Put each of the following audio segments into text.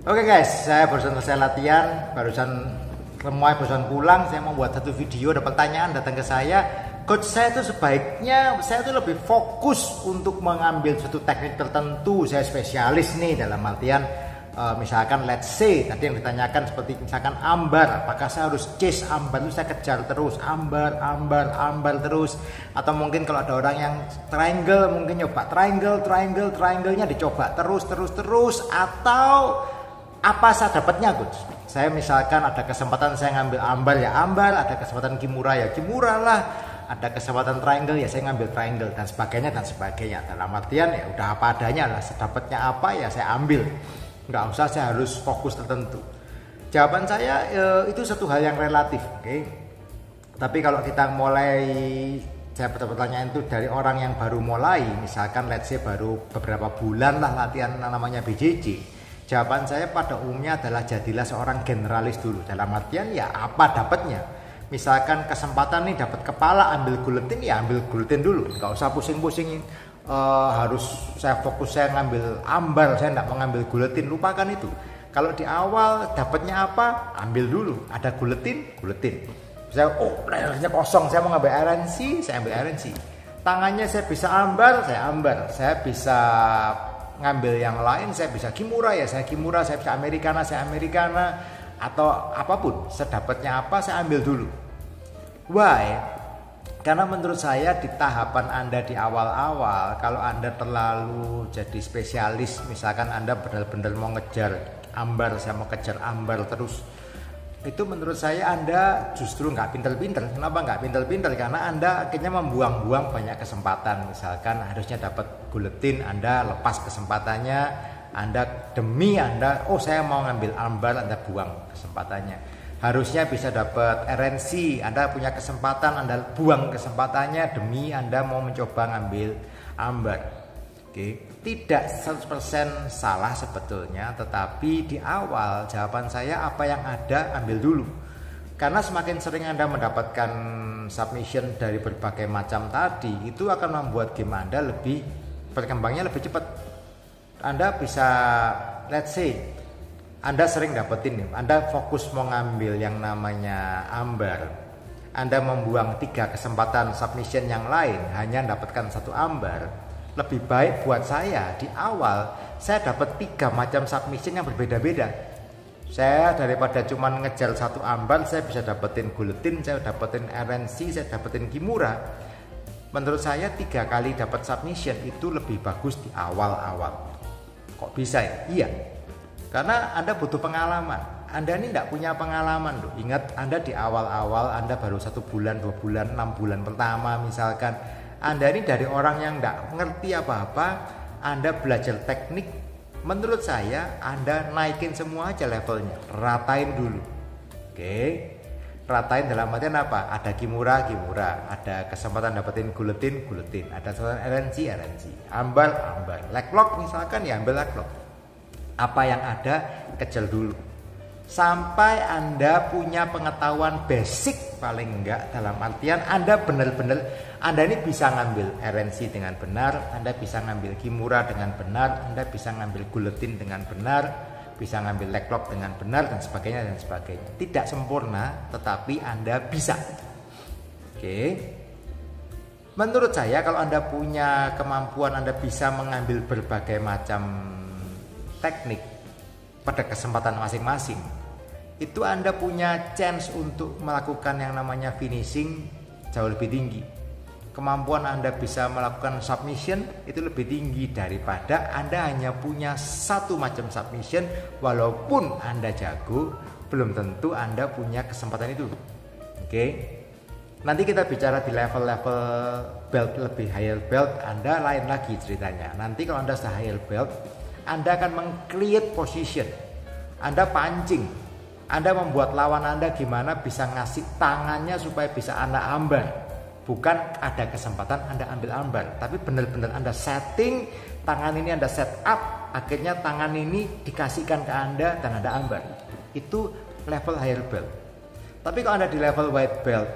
Oke guys, saya barusan selesai latihan, barusan pulang. Saya mau buat satu video, ada pertanyaan datang ke saya. Coach, saya tuh sebaiknya saya tuh lebih fokus untuk mengambil suatu teknik tertentu. Saya spesialis nih dalam artian misalkan let's say tadi yang ditanyakan seperti misalkan ambar, apakah saya harus chase ambar itu saya kejar terus ambar terus, atau mungkin kalau ada orang yang triangle mungkin nyoba triangle-nya dicoba terus, atau apa saya dapatnya coach? Saya misalkan ada kesempatan saya ngambil ambar ya ambar, ada kesempatan kimura ya kimura lah, ada kesempatan triangle ya saya ngambil triangle dan sebagainya. Dalam artian ya udah apa adanya lah, sedapatnya apa ya saya ambil. Nggak usah saya harus fokus tertentu. Jawaban saya itu satu hal yang relatif, oke? Tapi kalau kita mulai, saya pertanyaan itu dari orang yang baru mulai, misalkan let's say baru beberapa bulan lah latihan namanya BJJ. Jawaban saya pada umumnya adalah jadilah seorang generalis dulu. Dalam artian ya apa dapatnya. Misalkan kesempatan nih dapat kepala ambil guletin ya ambil guletin dulu. Nggak usah pusing-pusingin. Harus saya fokus saya ngambil ambar, saya nggak mau ngambil guletin, lupakan itu. Kalau di awal dapatnya apa ambil dulu. Ada guletin. Saya layarnya kosong, saya mau ngambil RNC, saya ambil RNC. Tangannya saya bisa ambar. Saya bisa ngambil yang lain, saya bisa kimura ya saya kimura, saya bisa americana atau apapun, sedapatnya apa saya ambil dulu. Why? Karena menurut saya di tahapan Anda di awal-awal, kalau Anda terlalu jadi spesialis, misalkan Anda benar-benar mau ngejar ambar, saya mau kejar ambar terus, itu menurut saya Anda justru nggak pinter-pinter. Kenapa nggak pinter-pinter? Karena Anda akhirnya membuang-buang banyak kesempatan. Misalkan harusnya dapat guletin, Anda lepas kesempatannya, saya mau ngambil ambar, Anda buang kesempatannya. Harusnya bisa dapat RNC, Anda punya kesempatan, Anda buang kesempatannya demi Anda mau mencoba ngambil ambar. Oke. Tidak 100% salah sebetulnya, tetapi di awal jawaban saya apa yang ada ambil dulu. Karena semakin sering Anda mendapatkan submission dari berbagai macam tadi, itu akan membuat game Anda berkembangnya lebih cepat. Anda bisa, let's say, Anda sering dapetin nih, Anda fokus mau ngambil yang namanya ambar, Anda membuang 3 kesempatan submission yang lain, hanya mendapatkan 1 ambar. Lebih baik buat saya di awal saya dapat 3 macam submission yang berbeda-beda. Saya daripada cuma ngejar 1 ambar, saya bisa dapetin guletin, saya dapetin RNC, saya dapetin kimura. Menurut saya 3 kali dapat submission itu lebih bagus di awal-awal. Kok bisa ya? Iya, karena Anda butuh pengalaman. Anda ini tidak punya pengalaman loh. Ingat, Anda di awal-awal, Anda baru 1 bulan, 2 bulan, 6 bulan pertama misalkan, Anda ini dari orang yang tidak mengerti apa-apa, Anda belajar teknik. Menurut saya Anda naikin semua aja levelnya, ratain dulu. Oke, ratain dalam artian apa? Ada kimura, ada kesempatan dapetin guletin, ada kesempatan RNC, ambar, leglock misalkan ya ambil leglock. Apa yang ada kejar dulu sampai Anda punya pengetahuan basic paling enggak, dalam artian Anda benar-benar Anda ini bisa ngambil RNC dengan benar, Anda bisa ngambil kimura dengan benar, Anda bisa ngambil guletin dengan benar, bisa ngambil leglock dengan benar dan sebagainya. Tidak sempurna, tetapi Anda bisa. Oke. Menurut saya kalau Anda punya kemampuan, Anda bisa mengambil berbagai macam teknik pada kesempatan masing-masing, itu Anda punya chance untuk melakukan yang namanya finishing jauh lebih tinggi. Kemampuan Anda bisa melakukan submission itu lebih tinggi daripada Anda hanya punya 1 macam submission. Walaupun Anda jago, belum tentu Anda punya kesempatan itu. Oke. Nanti kita bicara di level-level belt lebih higher belt, Anda lain lagi ceritanya. Nanti kalau Anda sudah higher belt, Anda akan meng-create position, Anda pancing, Anda membuat lawan Anda gimana bisa ngasih tangannya supaya bisa Anda ambar. Bukan ada kesempatan Anda ambil ambar, tapi benar-benar Anda setting, tangan ini Anda set up, akhirnya tangan ini dikasihkan ke Anda dan Anda ambar. Itu level higher belt. Tapi kalau Anda di level white belt,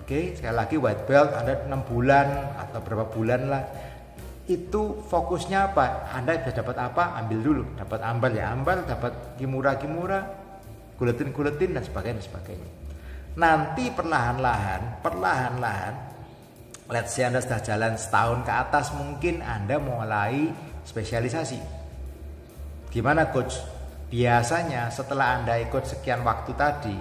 oke, sekali lagi white belt Anda 6 bulan atau berapa bulan lah, itu fokusnya apa? Anda bisa dapat apa? Ambil dulu. Dapat ambar ya ambar, dapat kimura, guletin dan sebagainya. Nanti perlahan-lahan, let's say Anda sudah jalan setahun ke atas, mungkin Anda mulai spesialisasi. Gimana coach? Biasanya setelah Anda ikut sekian waktu tadi,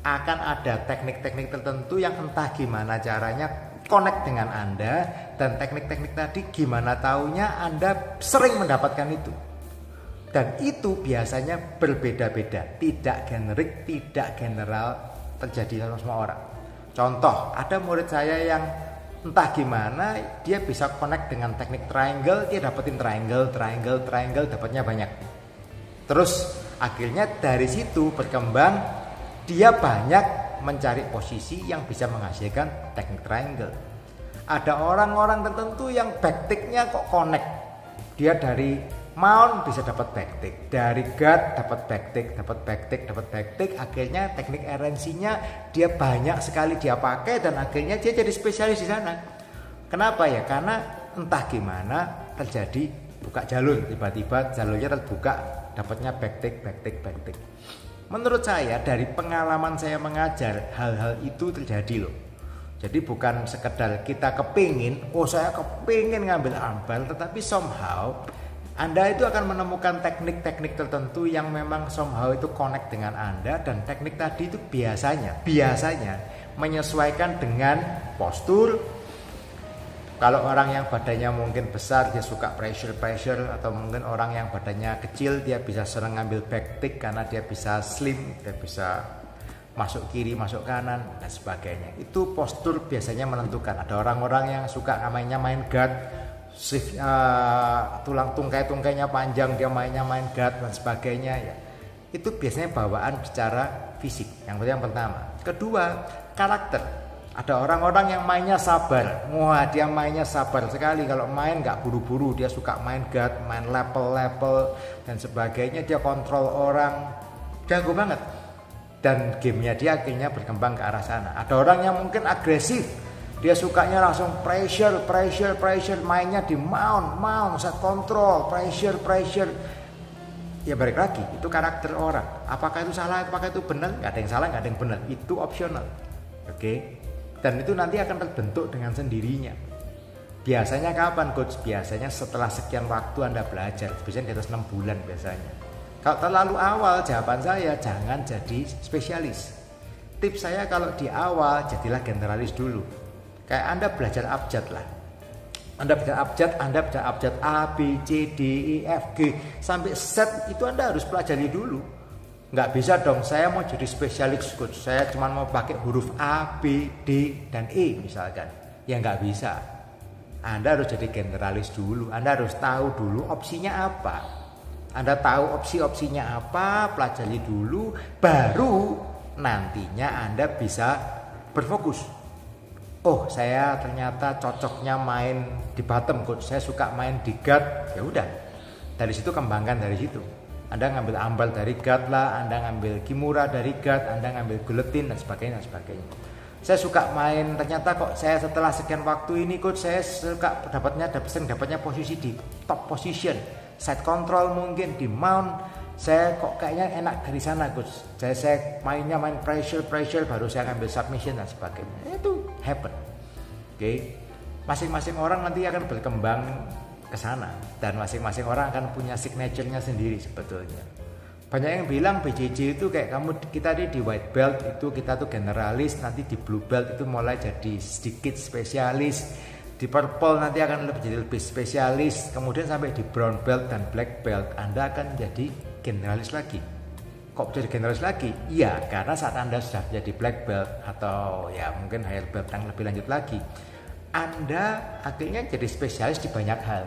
akan ada teknik-teknik tertentu yang entah gimana caranya connect dengan Anda, dan teknik-teknik tadi gimana taunya Anda sering mendapatkan itu. Dan itu biasanya berbeda-beda, tidak generik, tidak general, terjadi sama semua orang. Contoh, ada murid saya yang entah gimana dia bisa connect dengan teknik triangle, dia dapetin triangle, dapatnya banyak. Terus akhirnya dari situ berkembang, dia banyak mencari posisi yang bisa menghasilkan teknik triangle. Ada orang-orang tertentu yang backticknya kok connect. Dia dari mount bisa dapat backtick, dari guard dapat backtick, akhirnya teknik RNC-nya dia banyak sekali dia pakai dan akhirnya dia jadi spesialis di sana. Kenapa ya? Karena entah gimana terjadi buka jalur, tiba-tiba jalurnya terbuka, dapatnya backtick. Menurut saya dari pengalaman saya mengajar, hal-hal itu terjadi loh. Jadi bukan sekedar kita kepingin, saya kepingin ngambil ambar, tetapi somehow Anda itu akan menemukan teknik-teknik tertentu yang memang somehow itu connect dengan Anda, dan teknik tadi itu biasanya menyesuaikan dengan postur. Kalau orang yang badannya mungkin besar dia suka pressure, atau mungkin orang yang badannya kecil dia bisa sering ngambil backtick karena dia bisa slim, dia bisa masuk kiri, masuk kanan dan sebagainya. Itu postur biasanya menentukan. Ada orang-orang yang suka mainnya main guard, tulang tungkai-tungkainya panjang, dia mainnya main guard dan sebagainya ya. Itu biasanya bawaan secara fisik. Yang pertama. Kedua, karakter. Ada orang-orang yang mainnya sabar. Wah, dia mainnya sabar sekali. Kalau main nggak buru-buru, dia suka main guard, main level dan sebagainya. Dia kontrol orang, jago banget. Dan gamenya dia akhirnya berkembang ke arah sana. Ada orang yang mungkin agresif. Dia sukanya langsung pressure, mainnya di mount, saya kontrol, pressure. Ya balik lagi, itu karakter orang. Apakah itu salah, apakah itu benar? Nggak ada yang salah, nggak ada yang benar. Itu optional. Oke. Dan itu nanti akan terbentuk dengan sendirinya. Biasanya kapan coach? Biasanya setelah sekian waktu Anda belajar. Biasanya di atas 6 bulan biasanya. Kalau terlalu awal, jawaban saya jangan jadi spesialis. Tips saya kalau di awal jadilah generalis dulu. Kayak Anda belajar abjad lah. Anda belajar abjad A, B, C, D, E, F, G sampai Z, itu Anda harus pelajari dulu. Nggak bisa dong, saya mau jadi spesialis coach, saya cuma mau pakai huruf A, B, D, dan E misalkan. Ya nggak bisa. Anda harus jadi generalis dulu. Anda harus tahu dulu opsinya apa. Anda tahu opsinya apa, pelajari dulu, baru nantinya Anda bisa berfokus. Oh, saya ternyata cocoknya main di bottom coach, saya suka main di guard. Ya udah, dari situ kembangkan dari situ. Anda ngambil ambal dari guard lah, Anda ngambil kimura dari guard, Anda ngambil guletin dan sebagainya. Saya suka main, ternyata kok saya setelah sekian waktu ini coach, saya suka dapatnya posisi di top position, side control mungkin di mount. Saya kok kayaknya enak dari sana coach. Saya mainnya main pressure, baru saya ngambil submission dan sebagainya. Itu happen. Oke. Masing-masing orang nanti akan berkembang ke sana, dan masing-masing orang akan punya signature-nya sendiri sebetulnya. Banyak yang bilang BJJ itu kayak kita di white belt itu kita tuh generalis, nanti di blue belt itu mulai jadi sedikit spesialis, di purple nanti akan lebih spesialis, kemudian sampai di brown belt dan black belt Anda akan jadi generalis lagi. Kok jadi generalis lagi? Iya, karena saat Anda sudah jadi black belt atau ya mungkin higher belt yang lebih lanjut lagi, Anda akhirnya jadi spesialis di banyak hal.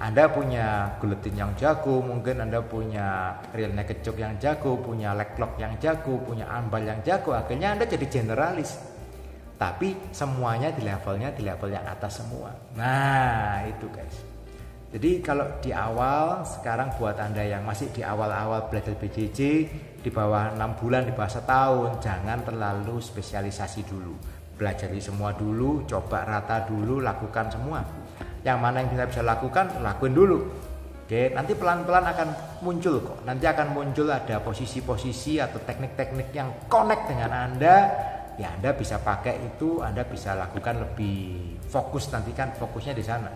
Anda punya guletin yang jago, mungkin Anda punya real naked choke yang jago, punya leg lock yang jago, punya armbar yang jago, akhirnya Anda jadi generalis. Tapi semuanya di level yang atas semua. Nah, itu guys. Jadi kalau di awal, sekarang buat Anda yang masih di awal-awal belajar BJJ, di bawah 6 bulan, di bawah setahun, jangan terlalu spesialisasi dulu. Pelajari semua dulu, coba rata dulu, lakukan semua. Yang mana yang kita bisa lakukan, lakuin dulu. Oke, nanti pelan-pelan akan muncul kok. Nanti akan muncul ada posisi-posisi atau teknik-teknik yang connect dengan Anda. Ya Anda bisa pakai itu, Anda bisa lakukan lebih fokus, nanti kan fokusnya di sana.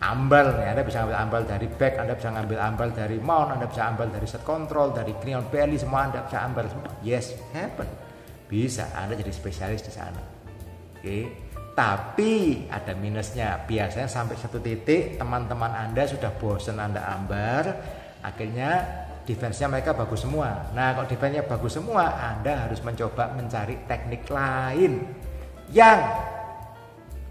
Ambal, ya, Anda bisa ambil ambal dari back, Anda bisa ngambil ambal dari mount, Anda bisa ambal dari set control, dari knee on belly, semua Anda bisa ambal semua. Yes, happen. Bisa, Anda jadi spesialis di sana. Oke. Tapi ada minusnya, biasanya sampai satu titik teman-teman Anda sudah bosan Anda ambar, akhirnya defense-nya mereka bagus semua. Nah kalau defense-nya bagus semua, Anda harus mencoba mencari teknik lain yang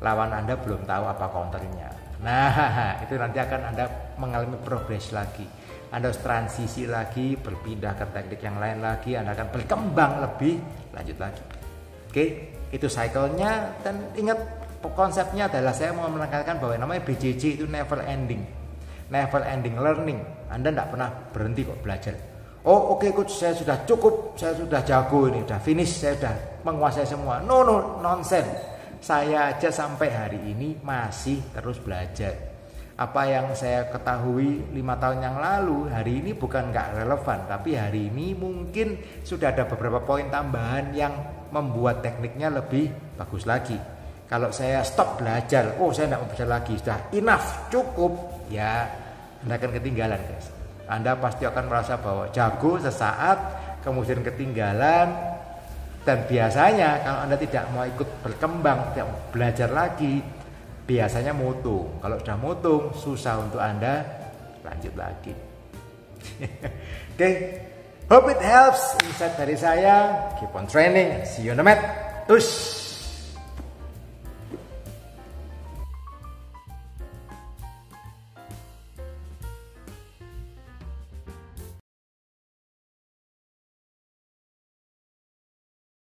lawan Anda belum tahu apa counternya. Nah itu nanti akan Anda mengalami progres lagi. Anda harus transisi lagi, berpindah ke teknik yang lain lagi, Anda akan berkembang lebih lanjut lagi. Oke, itu cycle-nya. Dan ingat konsepnya adalah saya mau menekankan bahwa namanya BJJ itu never ending learning. Anda tidak pernah berhenti kok belajar. Oh oke, coach, saya sudah cukup, saya sudah jago ini, sudah finish, saya sudah menguasai semua. No, nonsense. Saya aja sampai hari ini masih terus belajar. Apa yang saya ketahui 5 tahun yang lalu, hari ini bukan nggak relevan, tapi hari ini mungkin sudah ada beberapa poin tambahan yang membuat tekniknya lebih bagus lagi. Kalau saya stop belajar, oh saya tidak mau belajar lagi, sudah enough, cukup, ya Anda akan ketinggalan guys. Anda pasti akan merasa bahwa jago sesaat, kemudian ketinggalan. Dan biasanya kalau Anda tidak mau ikut berkembang, tidak mau belajar lagi, biasanya mutung. Kalau sudah mutung, susah untuk Anda lanjut lagi. Oke, hope it helps. Insight dari saya, keep on training, see you on the mat. Tush.